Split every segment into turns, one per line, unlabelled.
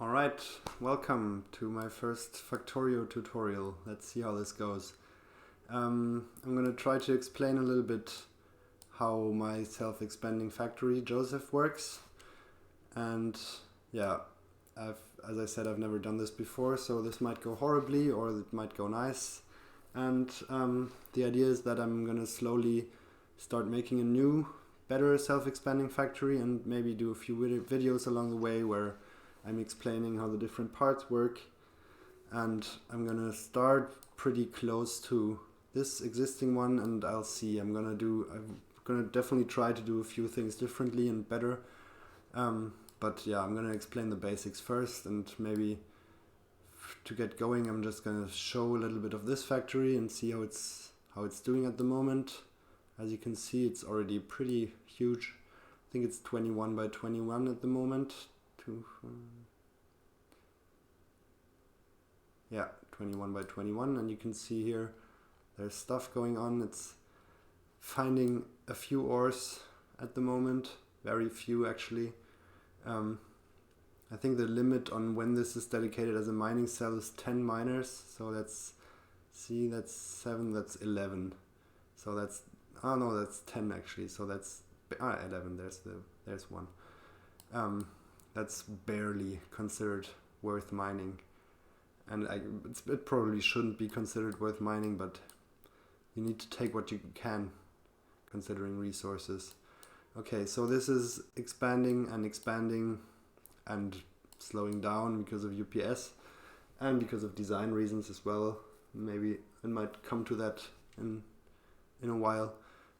Alright, welcome to my first Factorio tutorial. Let's see how this goes. I'm gonna try to explain a little bit how my self-expanding factory Josef works. And yeah, as I said, I've never done this before, so this might go horribly or it might go nice. And the idea is that I'm gonna slowly start making a new, better self-expanding factory and maybe do a few videos along the way where I'm explaining how the different parts work, and I'm gonna start pretty close to this existing one, and I'll see. I'm gonna definitely try to do a few things differently and better. But yeah, I'm gonna explain the basics first, and maybe to get going, I'm just gonna show a little bit of this factory and see how it's doing at the moment. As you can see, it's already pretty huge. I think it's 21 by 21 at the moment. 21 by 21, and you can see here there's stuff going on. It's finding a few ores at the moment, very few actually. I think the limit on when this is dedicated as a mining cell is 10 miners, so that's 7, that's 11, so that's that's 10 actually, so that's 11. There's one. That's barely considered worth mining, and it probably shouldn't be considered worth mining, but you need to take what you can considering resources. Okay, so this is expanding and slowing down because of UPS and because of design reasons as well. Maybe it might come to that in a while.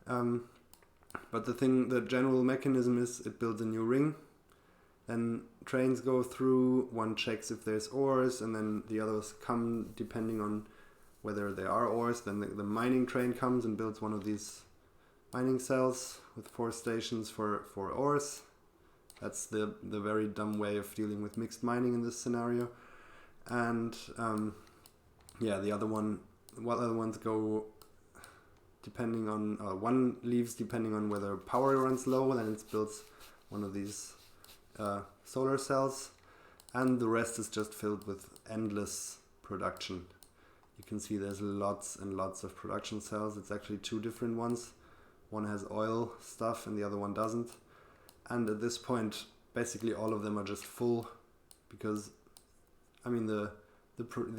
But the general mechanism is it builds a new ring. Then trains go through, one checks if there's ores, and then the others come depending on whether there are ores. Then the mining train comes and builds one of these mining cells with 4 stations for ores. That's the very dumb way of dealing with mixed mining in this scenario. And the other ones go depending on, one leaves depending on whether power runs low, then it builds one of these solar cells, and the rest is just filled with endless production. You can see there's lots and lots of production cells. It's actually 2 different ones. One has oil stuff and the other one doesn't. And at this point, basically all of them are just full, because the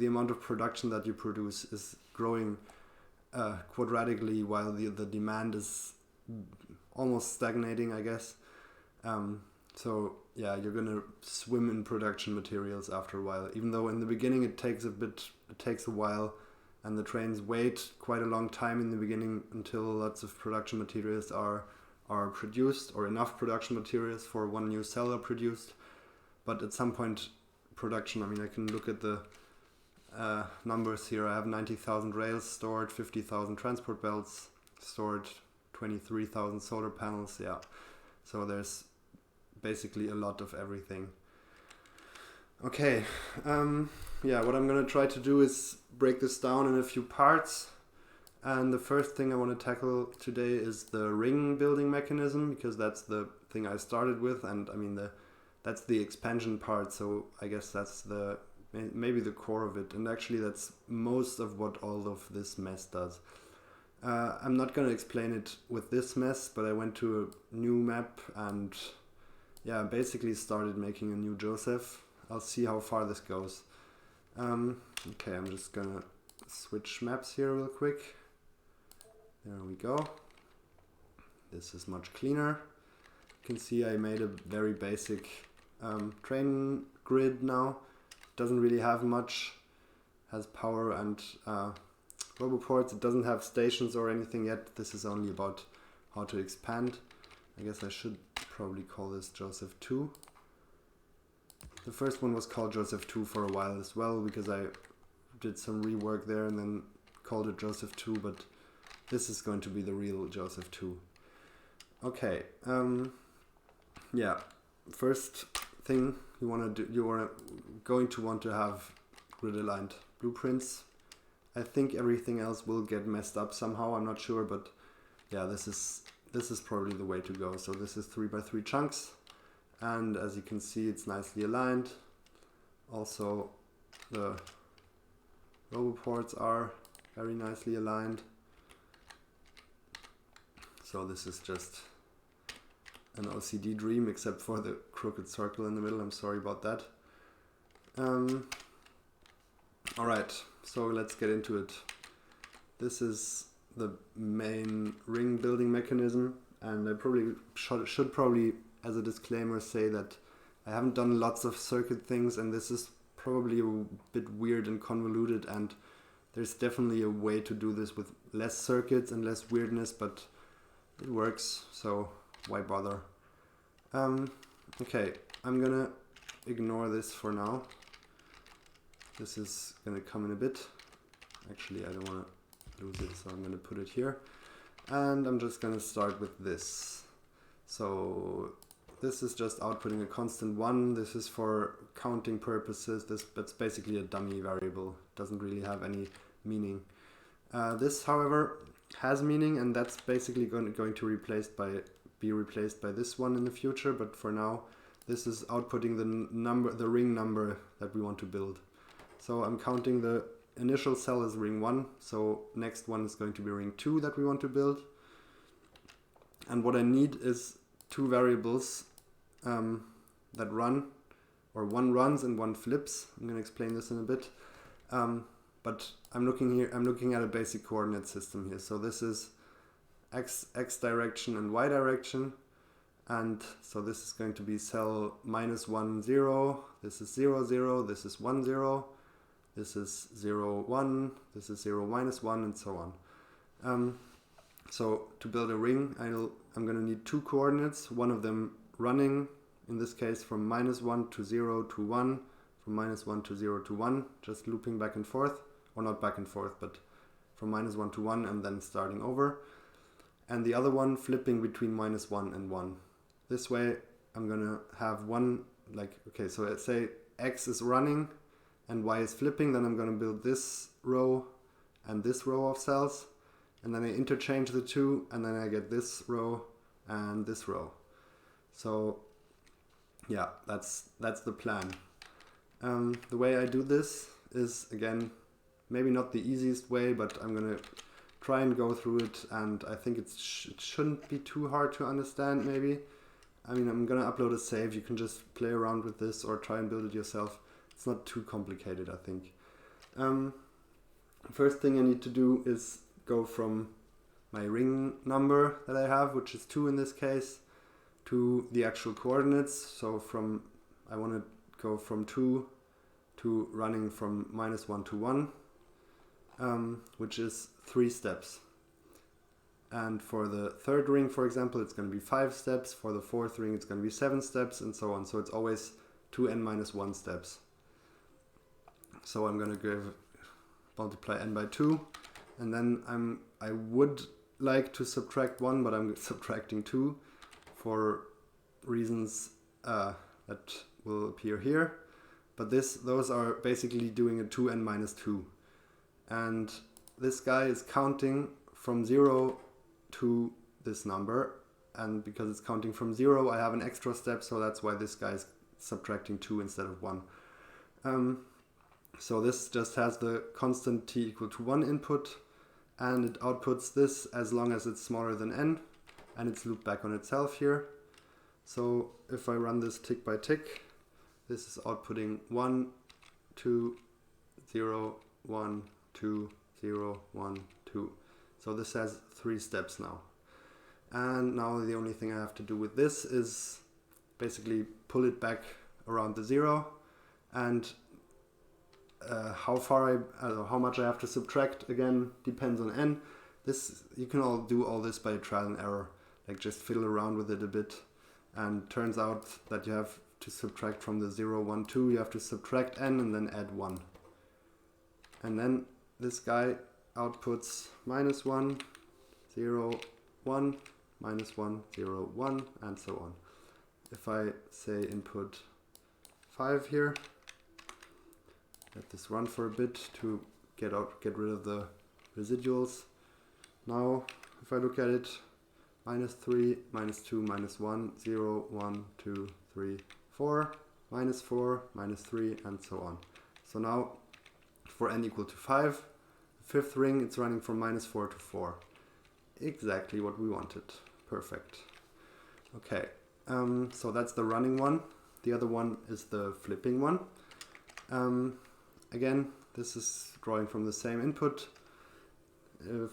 amount of production that you produce is growing quadratically, while the demand is almost stagnating, I guess. So yeah, you're gonna swim in production materials after a while, even though in the beginning it takes a while, and the trains wait quite a long time in the beginning until lots of production materials are produced, or enough production materials for one new cell are produced. But at some point production, I can look at the numbers here. I have 90,000 rails stored, 50,000 transport belts stored, 23,000 solar panels. Yeah, so there's basically a lot of everything. Okay, what I'm gonna try to do is break this down in a few parts, and the first thing I want to tackle today is the ring building mechanism, because that's the thing I started with, and that's the expansion part, so I guess that's maybe the core of it, and actually that's most of what all of this mess does. I'm not gonna explain it with this mess, but I went to a new map and basically started making a new Josef. I'll see how far this goes. Okay, I'm just gonna switch maps here real quick. There we go. This is much cleaner. You can see I made a very basic train grid now. Doesn't really have much. Has power and roboports. It doesn't have stations or anything yet. This is only about how to expand. I guess I should probably call this Josef 2. The first one was called Josef 2 for a while as well, because I did some rework there and then called it Josef 2, but this is going to be the real Josef 2. Okay, first thing you want to do, you are going to want to have grid aligned blueprints. I think everything else will get messed up somehow, I'm not sure, but yeah, this is probably the way to go. So this is 3 by 3 chunks, and as you can see, it's nicely aligned. Also the roboports are very nicely aligned. So this is just an OCD dream, except for the crooked circle in the middle. I'm sorry about that. Alright, so let's get into it. This is the main ring building mechanism, and I probably should probably, as a disclaimer, say that I haven't done lots of circuit things, and this is probably a bit weird and convoluted, and there's definitely a way to do this with less circuits and less weirdness, but it works, so why bother? Okay, I'm gonna ignore this for now. This is gonna come in a bit. Actually, I don't wanna lose it, so I'm gonna put it here. And I'm just gonna start with this. So this is just outputting a constant 1. This is for counting purposes. That's basically a dummy variable. Doesn't really have any meaning. This, however, has meaning, and that's basically going to be replaced by this one in the future. But for now, this is outputting the ring number that we want to build. So I'm counting the initial cell as ring 1. So next one is going to be ring 2 that we want to build. And what I need is two variables that run, or one runs and one flips. I'm going to explain this in a bit. But I'm looking at a basic coordinate system here. So this is x direction and y direction. And so this is going to be cell -1, 0. This is 0, 0. This is 1, 0. This is 0, 1. This is 0, -1, and so on. So to build a ring, I'm going to need two coordinates. One of them running, in this case, from -1 to 0 to 1. From -1 to 0 to 1, just looping back and forth. Or not back and forth, but from -1 to 1 and then starting over. And the other one flipping between -1 and 1. This way I'm gonna have one, like, okay, so let's say X is running and Y is flipping, then I'm gonna build this row and this row of cells, and then I interchange the two, and then I get this row and this row. So yeah, that's the plan. The way I do this is, again, maybe not the easiest way, but I'm gonna try and go through it, and I think it shouldn't be too hard to understand, maybe. I mean, I'm gonna upload a save. You can just play around with this or try and build it yourself. It's not too complicated, I think. First thing I need to do is go from my ring number that I have, which is 2 in this case, to the actual coordinates. So I want to go from 2 to running from -1 to 1, which is 3 steps. And for the third ring, for example, it's going to be 5 steps. For the fourth ring, it's going to be 7 steps, and so on. So it's always 2n-1 steps. So I'm going to multiply n by 2, and then I would like to subtract 1, but I'm subtracting 2 for reasons that will appear here. But those are basically doing a 2n-2. And this guy is counting from 0 to this number, and because it's counting from 0, I have an extra step, so that's why this guy is subtracting 2 instead of 1. So this just has the constant t equal to 1 input, and it outputs this as long as it's smaller than n, and it's looped back on itself here. So if I run this tick by tick, this is outputting 1, 2, 0, 1, 2, 0, 1, 2. So this has 3 steps now. And now the only thing I have to do with this is basically pull it back around the 0, and how much I have to subtract, again, depends on n. You can all do all this by trial and error, like just fiddle around with it a bit, and turns out that you have to subtract from the 0, 1, 2, you have to subtract n and then add 1. And then this guy outputs -1, 0, 1, -1, 0, 1, and so on. If I say input 5 here, let this run for a bit to get rid of the residuals. Now, if I look at it, -3, -2, -1, 0, 1, 2, 3, 4, -4, -3, and so on. So now for n equal to 5, the fifth ring, it's running from -4 to 4. Exactly what we wanted. Perfect. Okay, so that's the running one. The other one is the flipping one. Again, this is drawing from the same input.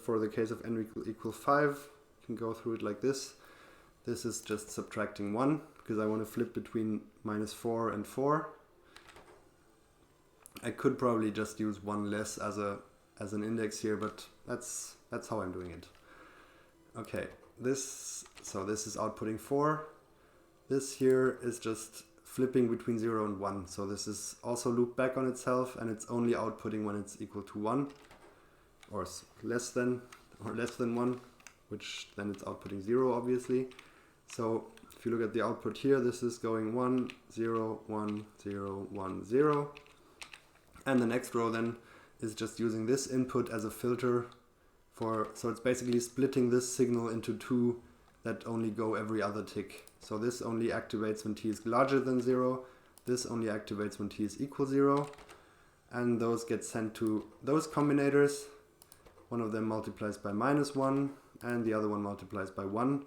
For the case of n equal 5, you can go through it like this. This is just subtracting 1, because I want to flip between -4 and 4. I could probably just use 1 less as an index here, but that's how I'm doing it. Okay, so this is outputting 4. This here is just flipping between 0 and 1. So this is also looped back on itself, and it's only outputting when it's equal to 1, or less than 1, which then it's outputting 0, obviously. So if you look at the output here, this is going 1, 0, 1, 0, 1, 0. And the next row then is just using this input as a filter so it's basically splitting this signal into two that only go every other tick. So this only activates when t is larger than 0. This only activates when t is equal 0. And those get sent to those combinators. One of them multiplies by -1 and the other one multiplies by 1.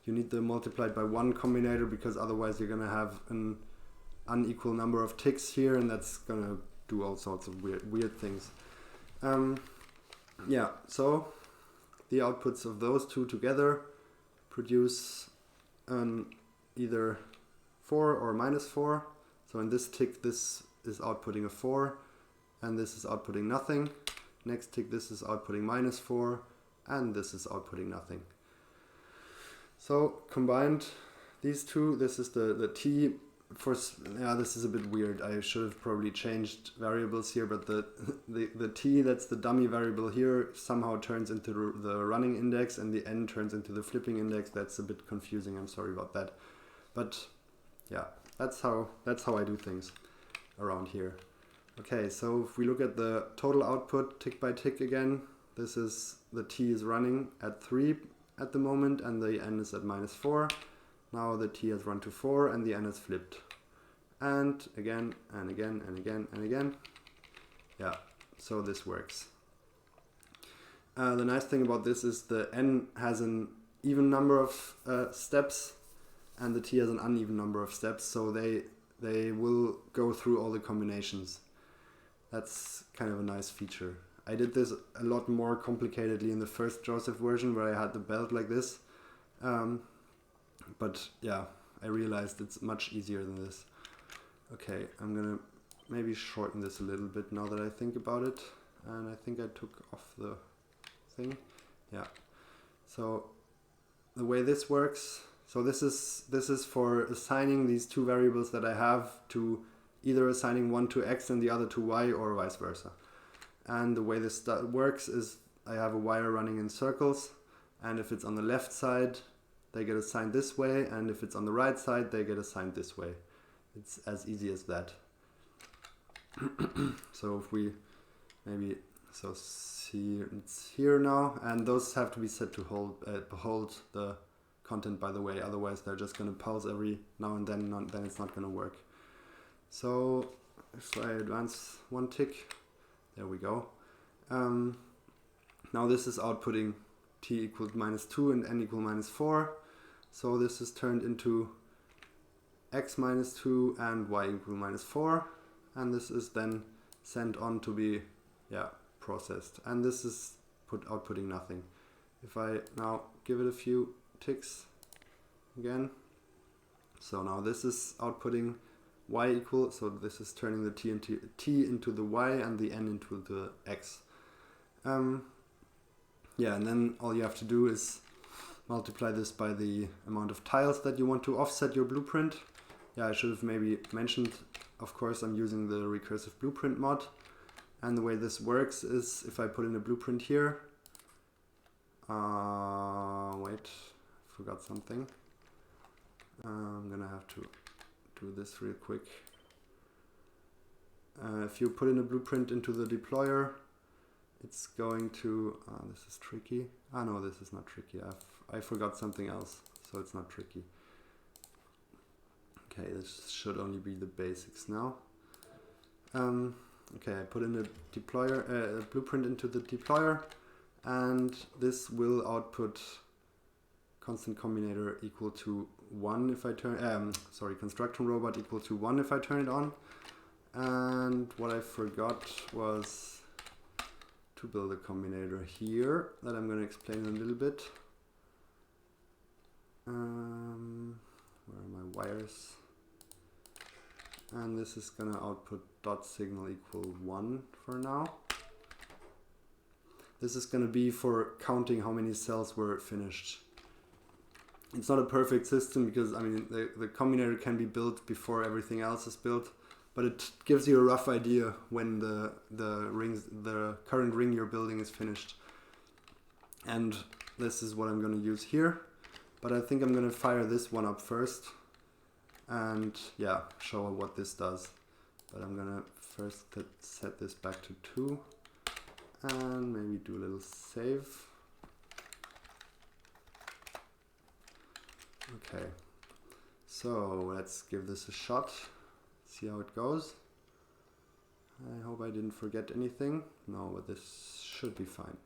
You need the multiplied by 1 combinator because otherwise you're going to have an unequal number of ticks here, and that's going to do all sorts of weird things. Yeah, so the outputs of those two together produce either 4 or -4. So in this tick, this is outputting a 4, and this is outputting nothing. Next tick, this is outputting -4, and this is outputting nothing. So combined, these two, this is the t. This is a bit weird. I should have probably changed variables here, but the t, that's the dummy variable here, somehow turns into the running index, and the n turns into the flipping index. That's a bit confusing. I'm sorry about that. But yeah, that's how I do things around here. Okay, so if we look at the total output tick by tick again, this is the t is running at 3 at the moment, and the n is at -4. Now the t has run to 4 and the n is flipped. And again, and again, and again, and again. Yeah, so this works. The nice thing about this is the n has an even number of steps, and the t has an uneven number of steps, so they will go through all the combinations. That's kind of a nice feature. I did this a lot more complicatedly in the first Josef version, where I had the belt like this. But yeah, I realized it's much easier than this. Okay, I'm gonna maybe shorten this a little bit now that I think about it. And I think I took off the thing. Yeah. So the way this works, so this is for assigning these two variables that I have to either assigning one to x and the other to y, or vice versa. And the way this works is I have a wire running in circles, and if it's on the left side, they get assigned this way, and if it's on the right side, they get assigned this way. It's as easy as that. So if we see it's here now, and those have to be set to behold the content, by the way, otherwise they're just going to pulse every now and then it's not going to work. So if I advance one tick, there we go. Now this is outputting t equals -2 and n equal -4. So this is turned into x -2 and y equal -4. And this is then sent on to be processed. And this is outputting nothing. If I now give it a few ticks again. So now this is outputting y equal, so this is turning the t into the y and the n into the x. And then all you have to do is multiply this by the amount of tiles that you want to offset your blueprint. I should have maybe mentioned, of course, I'm using the recursive blueprint mod. And the way this works is if I put in a blueprint here. Wait, forgot something. I'm gonna have to do this real quick. If you put in a blueprint into the deployer, it's going to, this is tricky. No, this is not tricky. I forgot something else, so it's not tricky. Okay, this should only be the basics now. Okay, I put in a deployer, a blueprint into the deployer, and this will output constant combinator equal to 1 if I turn, construction robot equal to 1 if I turn it on. And what I forgot was to build a combinator here that I'm going to explain in a little bit. Where are my wires? And this is going to output dot signal equal 1 for now. This is going to be for counting how many cells were finished. It's not a perfect system because, I mean, the combinator can be built before everything else is built, but it gives you a rough idea when the current ring you're building is finished. And this is what I'm going to use here, but I think I'm going to fire this one up first and yeah, show what this does. But I'm going to first set this back to 2 and maybe do a little save. Okay, so let's give this a shot, see how it goes. I hope I didn't forget anything. No, but this should be fine.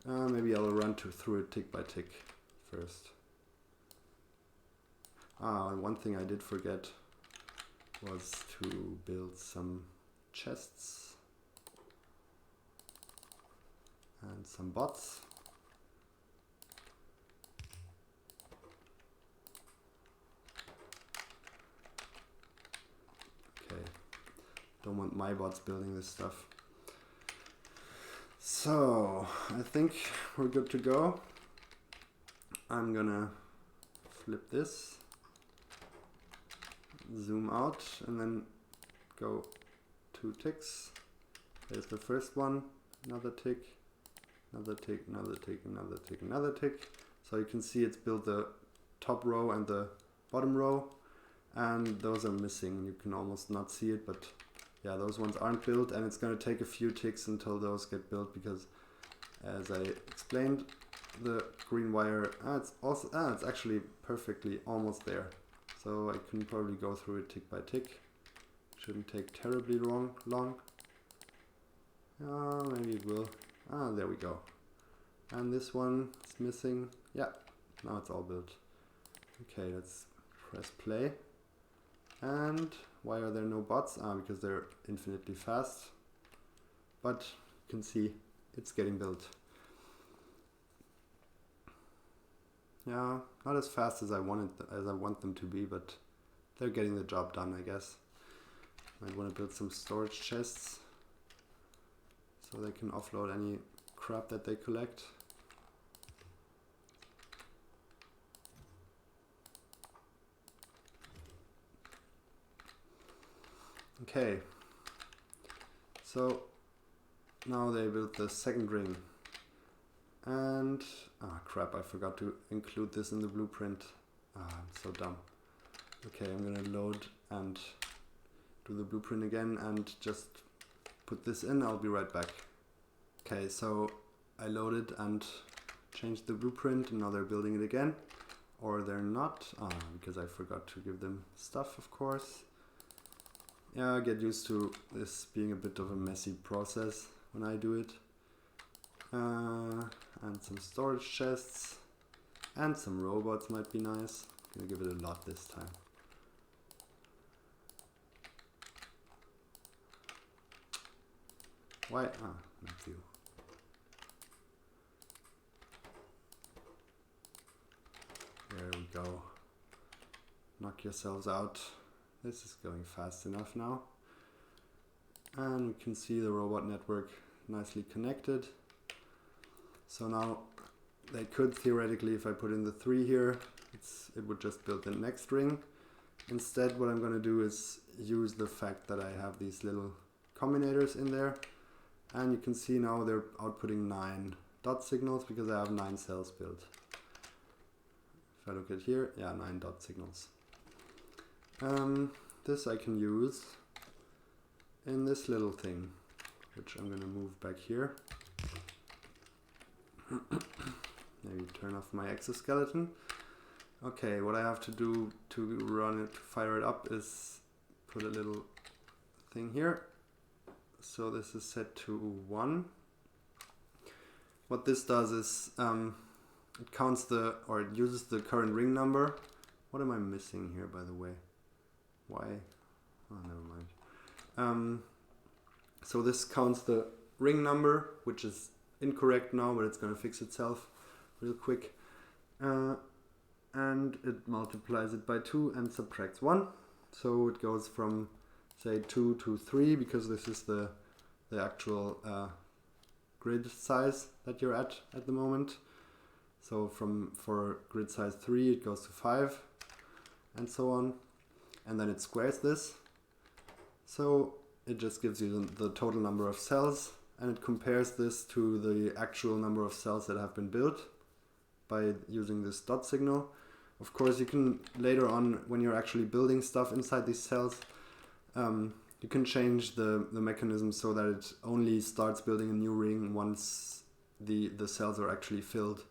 Maybe I'll run through it tick by tick first. One thing I did forget was to build some chests and some bots. Don't want my bots building this stuff. So I think we're good to go. I'm gonna flip this, zoom out, and then go 2 ticks. There's the first one, another tick, another tick, another tick, another tick, another tick. So you can see it's built the top row and the bottom row, and those are missing. You can almost not see it, but yeah, those ones aren't built, and it's going to take a few ticks until those get built because, as I explained, the green wire, it's actually perfectly almost there. So I can probably go through it tick by tick. Shouldn't take terribly long. Maybe it will. There we go. And this one is missing. Yeah, now it's all built. Okay, let's press play. And why are there no bots? Because they're infinitely fast. But you can see it's getting built. Yeah, not as fast as I want them to be, but they're getting the job done, I guess. Might want to build some storage chests so they can offload any crap that they collect. Okay, so now they built the second ring, and crap, I forgot to include this in the blueprint. I'm so dumb. Okay, I'm gonna load and do the blueprint again and just put this in. I'll be right back. Okay, so I loaded and changed the blueprint, and now they're building it again, or they're not, because I forgot to give them stuff, of course. Yeah, I get used to this being a bit of a messy process when I do it. And some storage chests and some robots might be nice. I'm gonna give it a lot this time. Why? Not you. There we go. Knock yourselves out. This is going fast enough now. And we can see the robot network nicely connected. So now they could theoretically, if I put in the 3 here, it would just build the next ring. Instead, what I'm going to do is use the fact that I have these little combinators in there. And you can see now they're outputting 9 dot signals because I have 9 cells built. If I look at here, yeah, 9 dot signals. This I can use in this little thing, which I'm going to move back here. Maybe turn off my exoskeleton. Okay, what I have to do to run it, to fire it up, is put a little thing here. So this is set to 1. What this does is it counts the, or it uses the current ring number. What am I missing here, by the way? Why? Oh, never mind. So this counts the ring number, which is incorrect now, but it's going to fix itself real quick. And it multiplies it by 2 and subtracts 1. So it goes from, say, 2 to 3, because this is the actual grid size that you're at the moment. So for grid size 3 it goes to 5 and so on, and then it squares this, so it just gives you the total number of cells, and it compares this to the actual number of cells that have been built by using this dot signal. Of course, you can later on, when you're actually building stuff inside these cells, you can change the mechanism so that it only starts building a new ring once the cells are actually filled,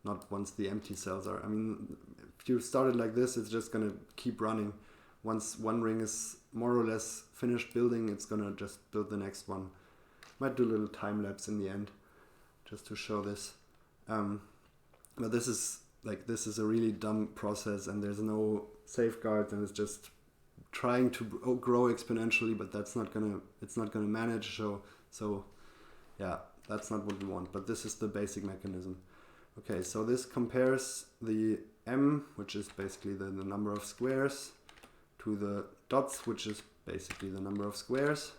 not once the empty cells are. I mean, if you start it like this, it's just going to keep running. Once one ring is more or less finished building, it's going to just build the next one. Might do a little time lapse in the end, just to show this. But this is a really dumb process, and there's no safeguards, and it's just trying to grow exponentially, but it's not gonna manage. So yeah, that's not what we want. But this is the basic mechanism. Okay, so this compares the m, which is basically the number of squares, to the dots, which is basically the number of squares.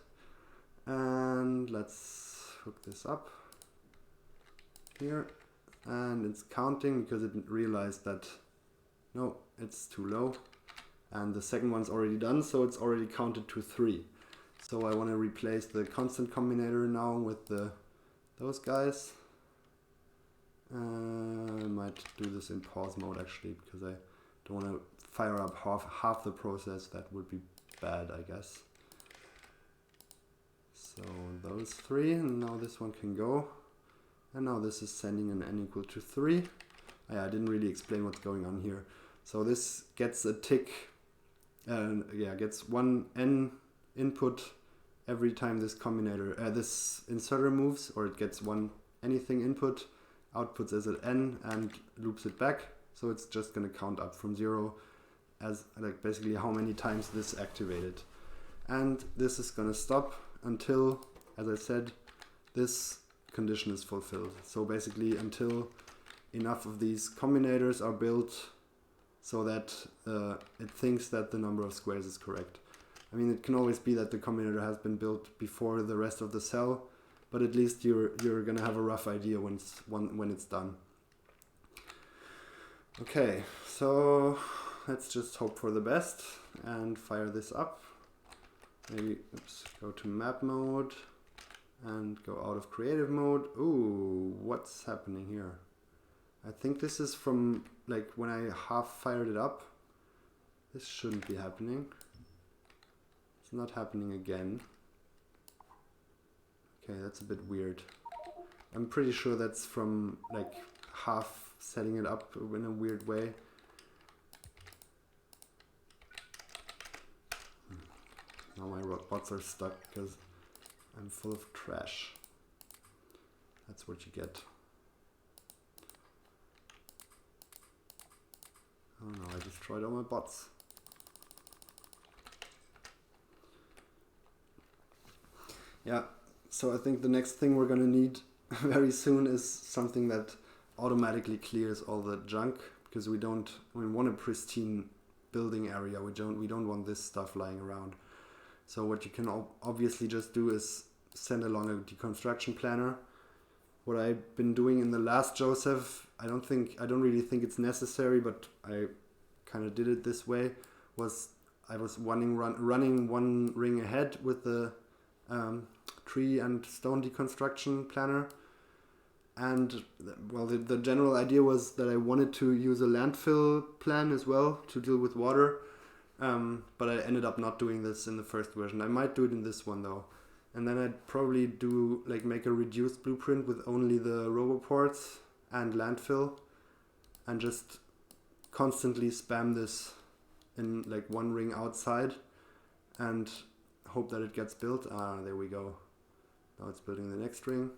And let's hook this up here, and it's counting because it realized that no, it's too low, and the second one's already done, so it's already counted to 3. So I want to replace the constant combinator now with those guys. I might do this in pause mode actually, because I don't want to fire up half the process. That would be bad, I guess. So those 3, and now this one can go. And now this is sending an n equal to 3. I didn't really explain what's going on here. So this gets a tick, and gets 1 n input every time this combinator, this inserter moves, or it gets one anything input, outputs as an n, and loops it back. So it's just going to count up from 0 as like basically how many times this activated. And this is going to stop until, as I said, this condition is fulfilled. So basically until enough of these combinators are built so that it thinks that the number of squares is correct. I mean, it can always be that the combinator has been built before the rest of the cell, but at least you're gonna have a rough idea when it's done. Okay, so let's just hope for the best and fire this up. Maybe, go to map mode and go out of creative mode. Ooh, what's happening here? I think this is from like when I half fired it up. This shouldn't be happening. It's not happening again. Okay, that's a bit weird. I'm pretty sure that's from like half setting it up in a weird way. Now my bots are stuck because I'm full of trash. That's what you get. Oh no, I destroyed all my bots. Yeah, so I think the next thing we're gonna need very soon is something that automatically clears all the junk, because we want a pristine building area. We don't want this stuff lying around. So what you can obviously just do is send along a deconstruction planner. What I've been doing in the last Josef, I don't really think it's necessary, but I kind of did it this way, was I was running one ring ahead with the tree and stone deconstruction planner. And well, the general idea was that I wanted to use a landfill plan as well to deal with water. But I ended up not doing this in the first version. I might do it in this one though. And then I'd probably make a reduced blueprint with only the roboports and landfill, and just constantly spam this in like one ring outside and hope that it gets built. There we go. Now it's building the next ring.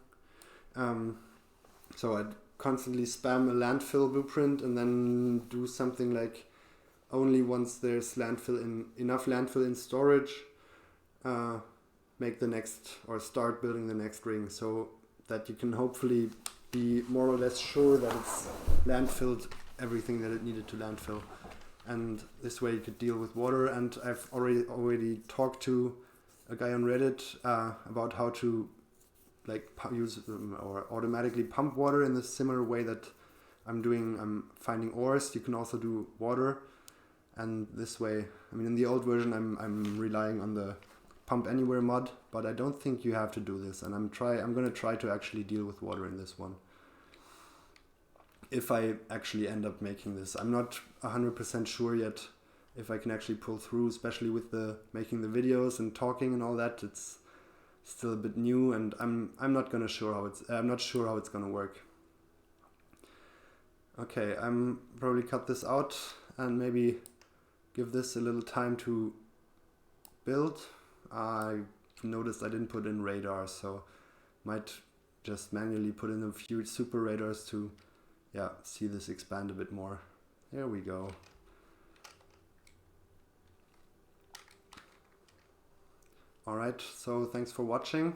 So I'd constantly spam a landfill blueprint and then do something like only once there's enough landfill in storage, make the next or start building the next ring, so that you can hopefully be more or less sure that it's landfilled everything that it needed to landfill. And this way you could deal with water. And I've already talked to a guy on Reddit about how to like use or automatically pump water in the similar way that I'm finding ores. You can also do water, and this way, I mean, in the old version I'm relying on the pump anywhere mod, but I don't think you have to do this, and I'm gonna try to actually deal with water in this one if I actually end up making this. I'm not 100% sure yet if I can actually pull through, especially with the making the videos and talking and all that. It's still a bit new, and I'm not sure how it's gonna work. Okay, I'm probably cut this out and maybe give this a little time to build. I noticed I didn't put in radar, so might just manually put in a few super radars to see this expand a bit more. There we go. Alright, so thanks for watching.